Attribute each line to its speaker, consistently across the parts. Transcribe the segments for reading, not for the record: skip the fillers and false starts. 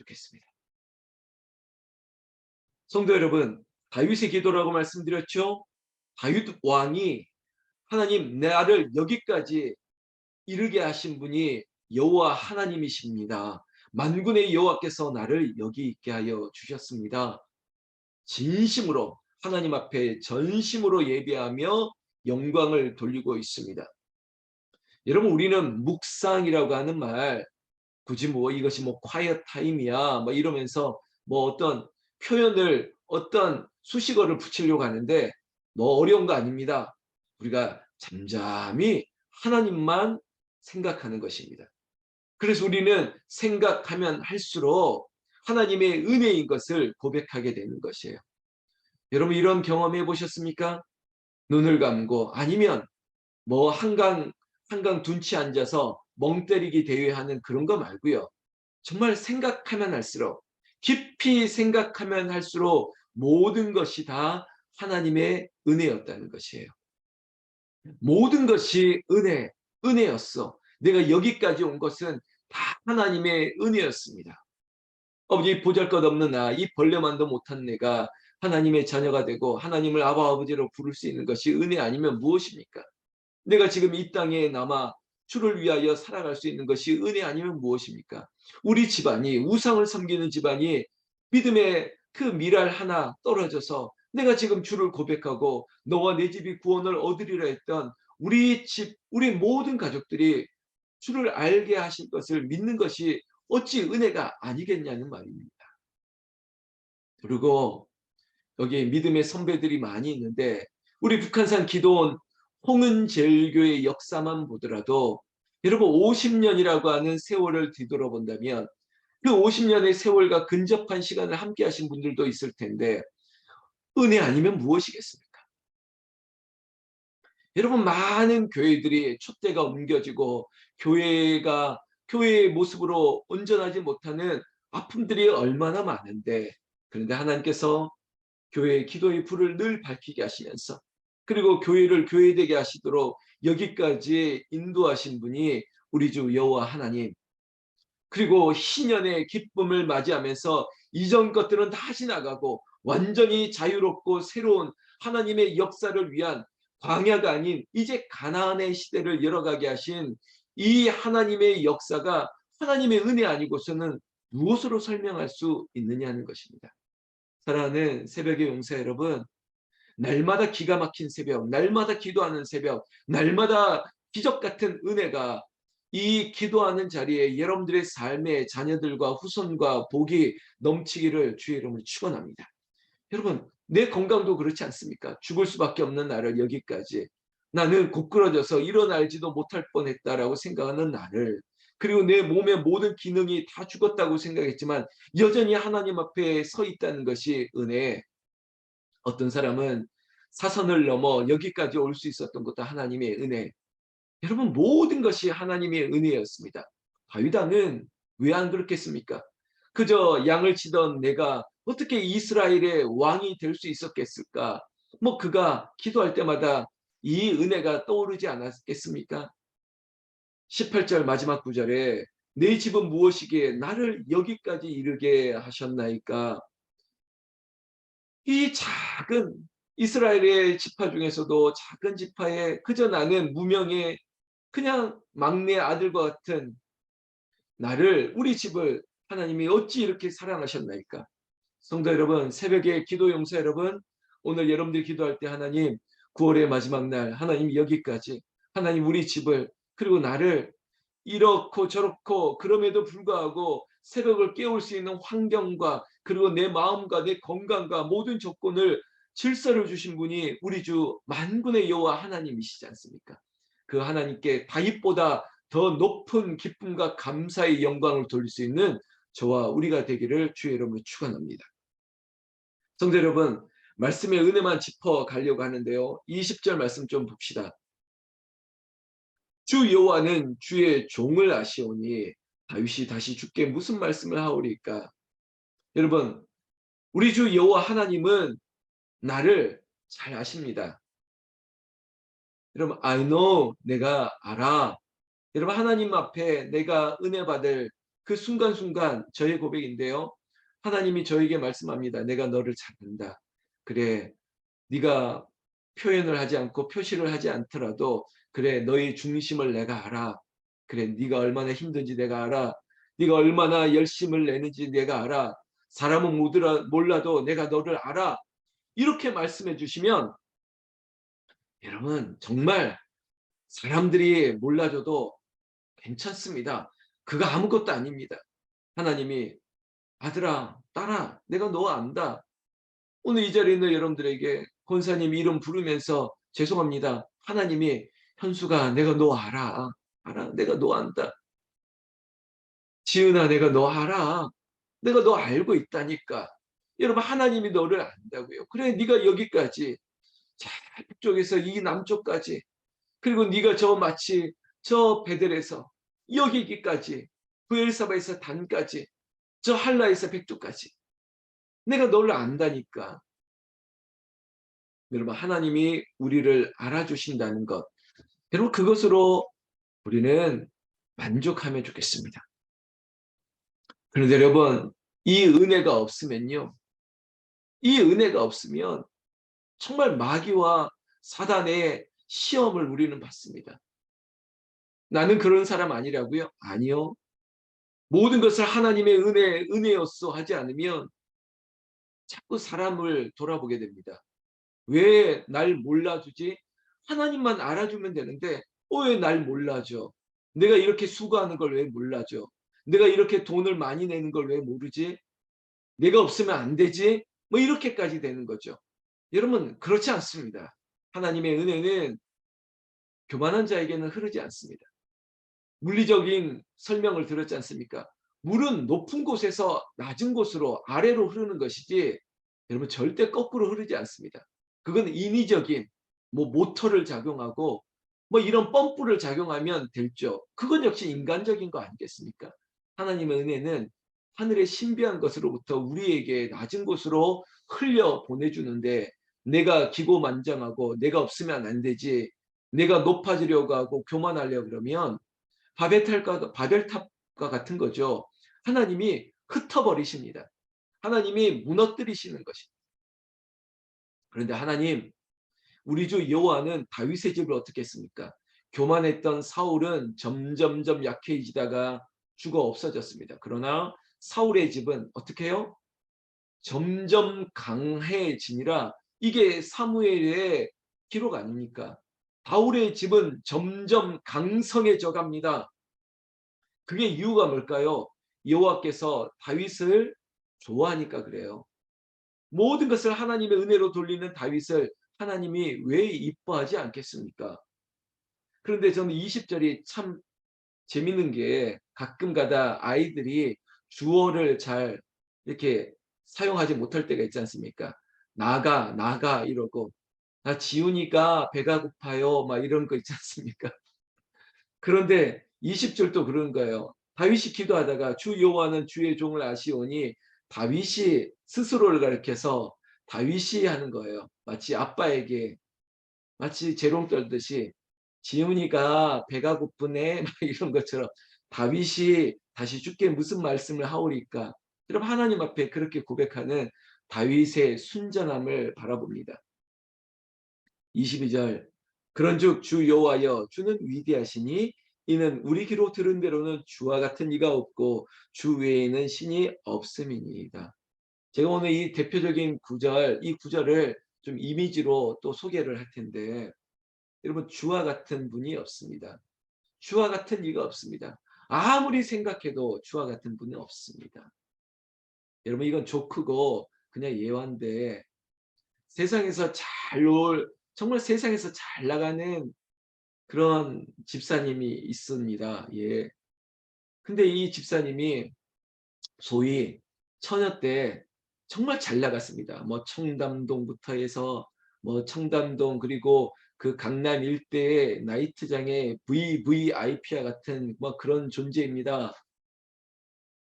Speaker 1: 좋겠습니다. 성도 여러분, 다윗의 기도라고 말씀드렸죠? 다윗 왕이 하나님 나를 여기까지 이르게 하신 분이 여호와 하나님이십니다. 만군의 여호와께서 나를 여기 있게 하여 주셨습니다. 진심으로 하나님 앞에 전심으로 예배하며 영광을 돌리고 있습니다. 여러분, 우리는 묵상이라고 하는 말, 굳이 이것이 quiet 타임이야 이러면서 어떤 표현을, 어떤 수식어를 붙이려고 하는데 어려운 거 아닙니다. 우리가 잠잠히 하나님만 생각하는 것입니다. 그래서 우리는 생각하면 할수록 하나님의 은혜인 것을 고백하게 되는 것이에요. 여러분, 이런 경험해 보셨습니까? 눈을 감고, 아니면 한강 둔치 앉아서 멍 때리기 대회하는 그런 거 말고요. 정말 생각하면 할수록, 깊이 생각하면 할수록 모든 것이 다 하나님의 은혜였다는 것이에요. 모든 것이 은혜였어. 내가 여기까지 온 것은 다 하나님의 은혜였습니다. 이 보잘것없는 나, 이 벌레만도 못한 내가 하나님의 자녀가 되고 하나님을 아버지로 부를 수 있는 것이 은혜 아니면 무엇입니까? 내가 지금 이 땅에 남아 주를 위하여 살아갈 수 있는 것이 은혜 아니면 무엇입니까? 우리 집안이, 우상을 섬기는 집안이 믿음의 그 미랄 하나 떨어져서 내가 지금 주를 고백하고 너와 내 집이 구원을 얻으리라 했던 우리 집, 우리 모든 가족들이 주를 알게 하실 것을 믿는 것이 어찌 은혜가 아니겠냐는 말입니다. 그리고 여기 믿음의 선배들이 많이 있는데, 우리 북한산 기도원 홍은제일교의 역사만 보더라도 여러분, 50년이라고 하는 세월을 뒤돌아본다면 그 50년의 세월과 근접한 시간을 함께 하신 분들도 있을 텐데 은혜 아니면 무엇이겠습니까? 여러분, 많은 교회들이 촛대가 옮겨지고 교회의 모습으로 온전하지 못하는 아픔들이 얼마나 많은데, 그런데 하나님께서 교회의 기도의 불을 늘 밝히게 하시면서, 그리고 교회를 교회되게 하시도록 여기까지 인도하신 분이 우리 주 여호와 하나님, 그리고 희년의 기쁨을 맞이하면서 이전 것들은 다 지나가고 완전히 자유롭고 새로운 하나님의 역사를 위한 광야가 아닌 이제 가나안의 시대를 열어가게 하신 이 하나님의 역사가 하나님의 은혜 아니고서는 무엇으로 설명할 수 있느냐는 것입니다. 사랑하는 새벽의 용사 여러분, 날마다 기가 막힌 새벽, 날마다 기도하는 새벽, 날마다 기적 같은 은혜가 이 기도하는 자리에 여러분들의 삶의 자녀들과 후손과 복이 넘치기를 주의 이름으로 축원합니다. 여러분, 내 건강도 그렇지 않습니까? 죽을 수밖에 없는 나를 여기까지, 나는 고꾸라져서 일어나지도 못할 뻔했다라고 생각하는 나를, 그리고 내 몸의 모든 기능이 다 죽었다고 생각했지만 여전히 하나님 앞에 서 있다는 것이 은혜. 어떤 사람은 사선을 넘어 여기까지 올 수 있었던 것도 하나님의 은혜. 여러분, 모든 것이 하나님의 은혜였습니다. 다윗 왕은 왜 안 그렇겠습니까? 그저 양을 치던 내가 어떻게 이스라엘의 왕이 될 수 있었겠을까? 그가 기도할 때마다 이 은혜가 떠오르지 않았겠습니까? 18절 마지막 구절에 내 집은 무엇이기에 나를 여기까지 이르게 하셨나이까? 이 작은 이스라엘의 지파 중에서도 작은 지파에 그저 나는 무명의 그냥 막내 아들과 같은 나를, 우리 집을 하나님이 어찌 이렇게 사랑하셨나이까? 성도 여러분, 새벽에 기도 용사 여러분, 오늘 여러분들이 기도할 때 하나님, 9월의 마지막 날 하나님 여기까지, 하나님 우리 집을, 그리고 나를 이렇고 저렇고 그럼에도 불구하고 새벽을 깨울 수 있는 환경과 그리고 내 마음과 내 건강과 모든 조건을 질서를 주신 분이 우리 주 만군의 여호와 하나님이시지 않습니까? 그 하나님께 다윗보다 더 높은 기쁨과 감사의 영광을 돌릴 수 있는 저와 우리가 되기를 주의 이름으로 축원합니다. 성도 여러분, 말씀의 은혜만 짚어 가려고 하는데요. 20절 말씀 좀 봅시다. 주 여호와는 주의 종을 아시오니 다윗이 다시 주께 무슨 말씀을 하오리까? 여러분, 우리 주 여호와 하나님은 나를 잘 아십니다. 여러분, I know, 내가 알아. 여러분, 하나님 앞에 내가 은혜 받을 그 순간순간 저의 고백인데요. 하나님이 저에게 말씀합니다. 내가 너를 찾는다. 그래, 네가 표현을 하지 않고 표시를 하지 않더라도 그래, 너의 중심을 내가 알아. 그래, 네가 얼마나 힘든지 내가 알아. 네가 얼마나 열심을 내는지 내가 알아. 사람은 몰라도 내가 너를 알아. 이렇게 말씀해 주시면 여러분 정말 사람들이 몰라줘도 괜찮습니다. 그거 아무것도 아닙니다. 하나님이 아들아, 딸아, 내가 너 안다. 오늘 이 자리에 있는 여러분들에게 권사님 이름 부르면서 죄송합니다. 하나님이 현수가 내가 너 알아. 알아. 내가 너 안다. 지은아 내가 너 알아. 내가 너 알고 있다니까. 여러분 하나님이 너를 안다고요. 그래 네가 여기까지 저쪽에서 이 남쪽까지 그리고 네가 저 마치 저 베델에서 여기까지 부엘사바에서 단까지 저 할라에서 백두까지 내가 너를 안다니까. 여러분 하나님이 우리를 알아주신다는 것 여러분 그것으로 우리는 만족하면 좋겠습니다. 그런데 여러분 이 은혜가 없으면요. 이 은혜가 없으면 정말 마귀와 사단의 시험을 우리는 받습니다. 나는 그런 사람 아니라고요? 아니요. 모든 것을 하나님의 은혜였어 하지 않으면 자꾸 사람을 돌아보게 됩니다. 왜 날 몰라주지? 하나님만 알아주면 되는데 왜 날 몰라줘? 내가 이렇게 수고하는 걸 왜 몰라줘? 내가 이렇게 돈을 많이 내는 걸 왜 모르지? 내가 없으면 안 되지? 뭐 이렇게까지 되는 거죠. 여러분 그렇지 않습니다. 하나님의 은혜는 교만한 자에게는 흐르지 않습니다. 물리적인 설명을 들었지 않습니까? 물은 높은 곳에서 낮은 곳으로 아래로 흐르는 것이지 여러분 절대 거꾸로 흐르지 않습니다. 그건 인위적인 뭐 모터를 작용하고 뭐 이런 펌프를 작용하면 될죠. 그건 역시 인간적인 거 아니겠습니까? 하나님의 은혜는 하늘의 신비한 것으로부터 우리에게 낮은 곳으로 흘려 보내주는데 내가 기고만장하고 내가 없으면 안 되지 내가 높아지려고 하고 교만하려고 그러면 바벨탑과 같은 거죠. 하나님이 흩어버리십니다. 하나님이 무너뜨리시는 것입니다. 그런데 하나님 우리 주 여호와는 다윗의 집을 어떻게 했습니까? 교만했던 사울은 점점점 약해지다가 죽어 없어졌습니다. 그러나 사울의 집은 어떻게 해요? 점점 강해지니라 이게 사무엘의 기록 아닙니까? 다윗의 집은 점점 강성해져 갑니다. 그게 이유가 뭘까요? 여호와께서 다윗을 좋아하니까 그래요. 모든 것을 하나님의 은혜로 돌리는 다윗을 하나님이 왜 이뻐하지 않겠습니까? 그런데 저는 20절이 참 재밌는 게 가끔가다 아이들이 주어를 잘 이렇게 사용하지 못할 때가 있지 않습니까? 나가 나가 이러고 나 지훈이가 배가 고파요 막 이런 거 있지 않습니까? 그런데 20절도 그런 거예요. 다윗이 기도하다가 주 여호와는 주의 종을 아시오니 다윗이 스스로를 가리켜서 다윗이 하는 거예요. 마치 아빠에게 마치 재롱 떨듯이 지훈이가 배가 고프네 막 이런 것처럼 다윗이 다시 주께 무슨 말씀을 하오리까. 여러분 하나님 앞에 그렇게 고백하는 다윗의 순전함을 바라봅니다. 22절 그런즉 주 여호와여 주는 위대하시니 이는 우리 귀로 들은 대로는 주와 같은 이가 없고 주 외에는 신이 없음이니이다. 제가 오늘 이 대표적인 구절 이 구절을 좀 이미지로 또 소개를 할 텐데 여러분 주와 같은 분이 없습니다. 주와 같은 이가 없습니다. 아무리 생각해도 주와 같은 분은 없습니다. 여러분 이건 조크고 그냥 예화인데 세상에서 정말 세상에서 잘 나가는 그런 집사님이 있습니다. 예. 근데 이 집사님이 소위 처녀 때 정말 잘 나갔습니다. 뭐 청담동부터 해서 뭐 청담동 그리고 그 강남 일대의 나이트장의 VVIP와 같은 뭐 그런 존재입니다.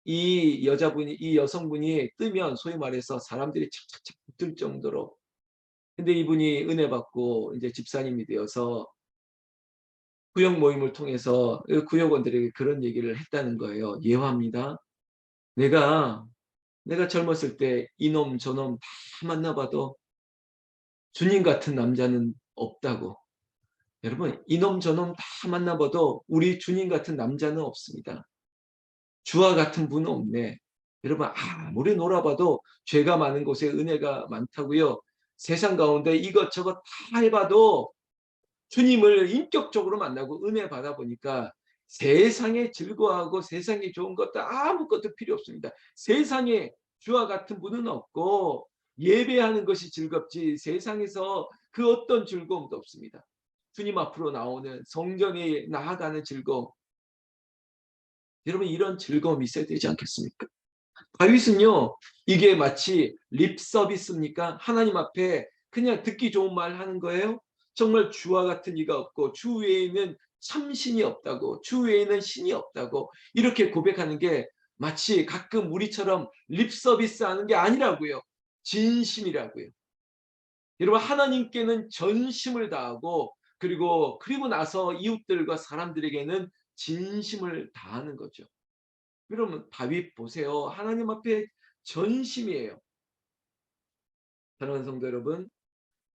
Speaker 1: 이 여성분이 뜨면 소위 말해서 사람들이 착착착 붙을 정도로 근데 이분이 은혜 받고 이제 집사님이 되어서 구역 모임을 통해서 구역원들에게 그런 얘기를 했다는 거예요. 예화입니다. 내가 젊었을 때 이놈 저놈 다 만나봐도 주님 같은 남자는 없다고. 여러분, 이놈 저놈 다 만나봐도 우리 주님 같은 남자는 없습니다. 주와 같은 분은 없네. 여러분, 아무리 놀아봐도 죄가 많은 곳에 은혜가 많다고요. 세상 가운데 이것저것 다 해봐도 주님을 인격적으로 만나고 은혜 받아보니까 세상에 즐거워하고 세상에 좋은 것도 아무것도 필요 없습니다. 세상에 주와 같은 분은 없고 예배하는 것이 즐겁지 세상에서 그 어떤 즐거움도 없습니다. 주님 앞으로 나오는 성전에 나아가는 즐거움. 여러분 이런 즐거움이 있어야 되지 않겠습니까? 다윗은요. 이게 마치 립 서비스입니까? 하나님 앞에 그냥 듣기 좋은 말 하는 거예요? 정말 주와 같은 이가 없고 주 외에는 참신이 없다고 주 외에는 신이 없다고 이렇게 고백하는 게 마치 가끔 우리처럼 립 서비스 하는 게 아니라고요. 진심이라고요. 여러분 하나님께는 전심을 다하고 그리고 나서 이웃들과 사람들에게는 진심을 다하는 거죠. 그러면 다윗 보세요. 하나님 앞에 전심이에요. 사랑하는 성도 여러분,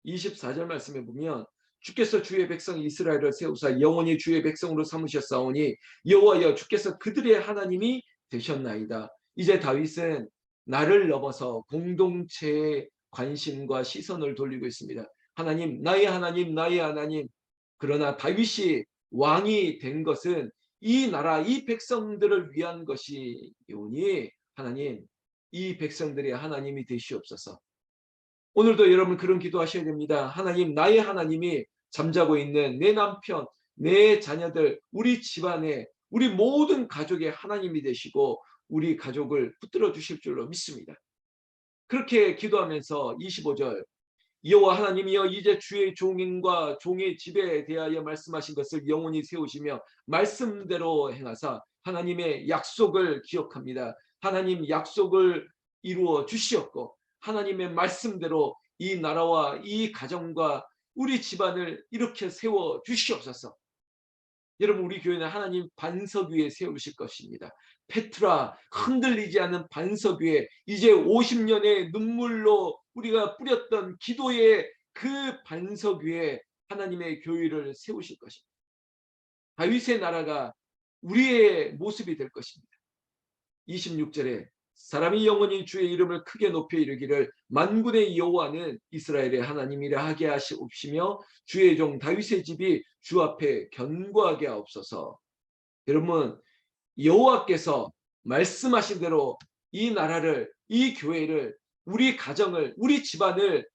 Speaker 1: 24절 말씀에 보면 주께서 주의 백성 이스라엘을 세우사 영원히 주의 백성으로 삼으셨사오니 여호와여 주께서 그들의 하나님이 되셨나이다. 이제 다윗은 나를 넘어서 공동체의 관심과 시선을 돌리고 있습니다. 하나님, 나의 하나님, 나의 하나님. 그러나 다윗이 왕이 된 것은 이 나라, 이 백성들을 위한 것이오니 하나님, 이 백성들의 하나님이 되시옵소서. 오늘도 여러분 그런 기도하셔야 됩니다. 하나님, 나의 하나님이 잠자고 있는 내 남편, 내 자녀들, 우리 집안에 우리 모든 가족의 하나님이 되시고 우리 가족을 붙들어 주실 줄로 믿습니다. 그렇게 기도하면서 25절 여호와 하나님이여 이제 주의 종인과 종의 집에 대하여 말씀하신 것을 영원히 세우시며 말씀대로 행하사 하나님의 약속을 기억합니다. 하나님 약속을 이루어 주시었고 하나님의 말씀대로 이 나라와 이 가정과 우리 집안을 이렇게 세워 주시옵소서. 여러분 우리 교회는 하나님 반석 위에 세우실 것입니다. 페트라 흔들리지 않는 반석 위에 이제 50년의 눈물로 우리가 뿌렸던 기도의 그 반석 위에 하나님의 교회를 세우실 것입니다. 다윗의 나라가 우리의 모습이 될 것입니다. 26절에 사람이 영원히 주의 이름을 크게 높여 이르기를 만군의 여호와는 이스라엘의 하나님이라 하게 하시옵시며 주의 종 다윗의 집이 주 앞에 견고하게 하옵소서. 여러분 여호와께서 말씀하신 대로 이 나라를 이 교회를 우리 가정을 우리 집안을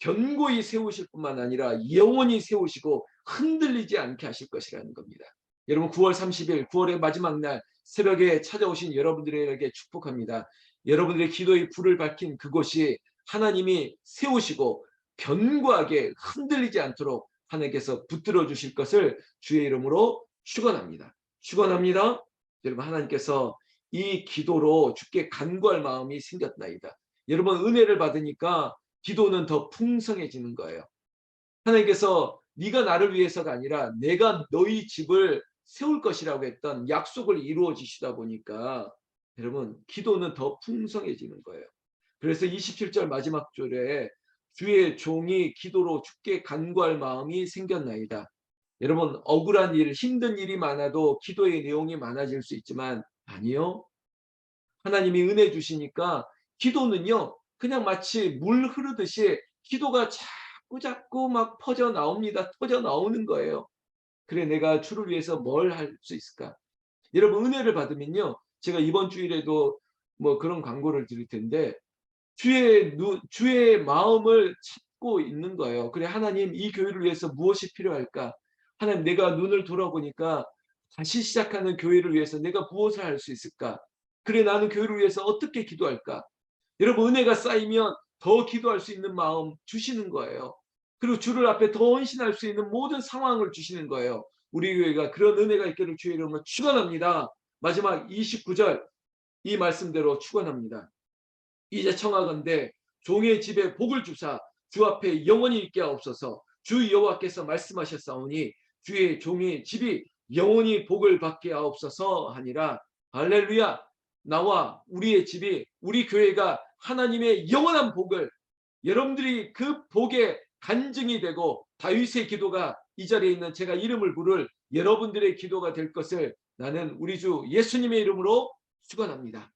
Speaker 1: 견고히 세우실 뿐만 아니라 영원히 세우시고 흔들리지 않게 하실 것이라는 겁니다. 여러분 9월 30일 9월의 마지막 날 새벽에 찾아오신 여러분들에게 축복합니다. 여러분들의 기도의 불을 밝힌 그곳이 하나님이 세우시고 견고하게 흔들리지 않도록 하나님께서 붙들어 주실 것을 주의 이름으로 축원합니다. 축원합니다. 여러분 하나님께서 이 기도로 주께 간구할 마음이 생겼나이다. 여러분 은혜를 받으니까 기도는 더 풍성해지는 거예요. 하나님께서 네가 나를 위해서가 아니라 내가 너희 집을 세울 것이라고 했던 약속을 이루어 주시다 보니까 여러분 기도는 더 풍성해지는 거예요. 그래서 27절 마지막 줄에 주의 종이 기도로 주께 간구할 마음이 생겼나이다. 여러분 억울한 일, 힘든 일이 많아도 기도의 내용이 많아질 수 있지만 아니요. 하나님이 은혜 주시니까 기도는요. 그냥 마치 물 흐르듯이 기도가 자꾸 막 퍼져 나옵니다. 터져 나오는 거예요. 그래 내가 주를 위해서 뭘 할 수 있을까? 여러분 은혜를 받으면요. 제가 이번 주일에도 뭐 그런 광고를 드릴 텐데 주의 마음을 찾고 있는 거예요. 그래 하나님 이 교회를 위해서 무엇이 필요할까? 하나님 내가 눈을 돌아보니까 다시 시작하는 교회를 위해서 내가 무엇을 할 수 있을까? 그래 나는 교회를 위해서 어떻게 기도할까? 여러분 은혜가 쌓이면 더 기도할 수 있는 마음 주시는 거예요. 그리고 주를 앞에 더 헌신할 수 있는 모든 상황을 주시는 거예요. 우리 교회가 그런 은혜가 있기를 주의 이름으로 축원합니다. 마지막 29절 이 말씀대로 축원합니다. 이제 청하건대 종의 집에 복을 주사 주 앞에 영원히 있게 하옵소서. 주 여호와께서 말씀하셨사오니 주의 종의 집이 영원히 복을 받게 하옵소서 하니라. 할렐루야. 나와 우리의 집이, 우리 교회가 하나님의 영원한 복을, 여러분들이 그 복의 간증이 되고 다윗의 기도가 이 자리에 있는 제가 이름을 부를 여러분들의 기도가 될 것을 나는 우리 주 예수님의 이름으로 축원합니다.